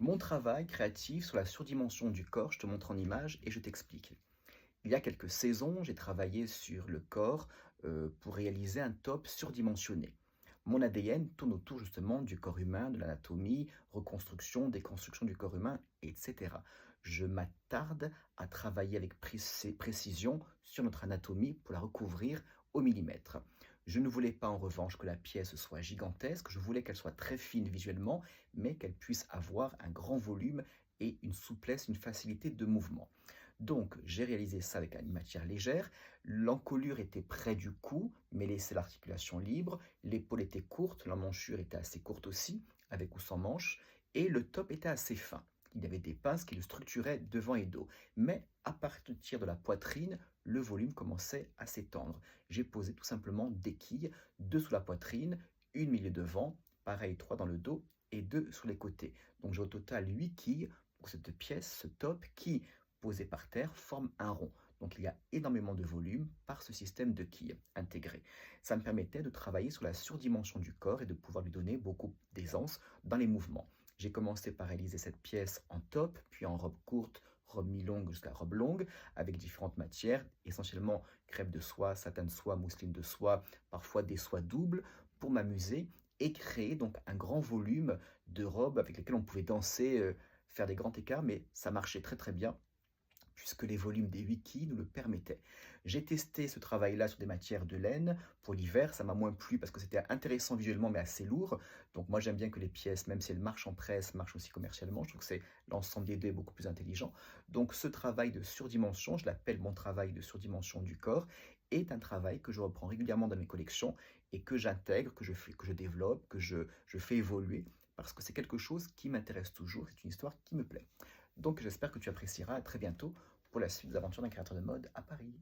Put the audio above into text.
Mon travail créatif sur la surdimension du corps, je te montre en image et je t'explique. Il y a quelques saisons, j'ai travaillé sur le corps pour réaliser un top surdimensionné. Mon ADN tourne autour justement du corps humain, de l'anatomie, reconstruction, déconstruction du corps humain, etc. Je m'attarde à travailler avec précision sur notre anatomie pour la recouvrir au millimètre. Je ne voulais pas en revanche que la pièce soit gigantesque, je voulais qu'elle soit très fine visuellement, mais qu'elle puisse avoir un grand volume et une souplesse, une facilité de mouvement. Donc, j'ai réalisé ça avec une matière légère. L'encolure était près du cou, mais laissait l'articulation libre. L'épaule était courte, l'emmanchure était assez courte aussi, avec ou sans manche. Et le top était assez fin. Il y avait des pinces qui le structuraient devant et dos. Mais à partir de la poitrine, le volume commençait à s'étendre. J'ai posé tout simplement des quilles, deux sous la poitrine, une milieu devant, pareil, trois dans le dos et deux sur les côtés. Donc j'ai au total 8 quilles pour cette pièce, ce top, qui posés par terre forment un rond. Donc il y a énormément de volume par ce système de quilles intégré. Ça me permettait de travailler sur la surdimension du corps et de pouvoir lui donner beaucoup d'aisance dans les mouvements. J'ai commencé par réaliser cette pièce en top, puis en robe courte, robe mi-longue jusqu'à robe longue, avec différentes matières, essentiellement crêpe de soie, satin de soie, mousseline de soie, parfois des soies doubles, pour m'amuser et créer donc un grand volume de robes avec lesquelles on pouvait danser, faire des grands écarts, mais ça marchait très très bien puisque les volumes des wikis nous le permettaient. J'ai testé ce travail-là sur des matières de laine pour l'hiver, ça m'a moins plu parce que c'était intéressant visuellement mais assez lourd. Donc moi j'aime bien que les pièces, même si elles marchent en presse, marchent aussi commercialement. Je trouve que c'est l'ensemble des deux est beaucoup plus intelligent. Donc ce travail de surdimension, je l'appelle mon travail de surdimension du corps, est un travail que je reprends régulièrement dans mes collections et que j'intègre, que je développe, je fais évoluer parce que c'est quelque chose qui m'intéresse toujours, c'est une histoire qui me plaît. Donc j'espère que tu apprécieras. À très bientôt pour la suite des aventures d'un créateur de mode à Paris.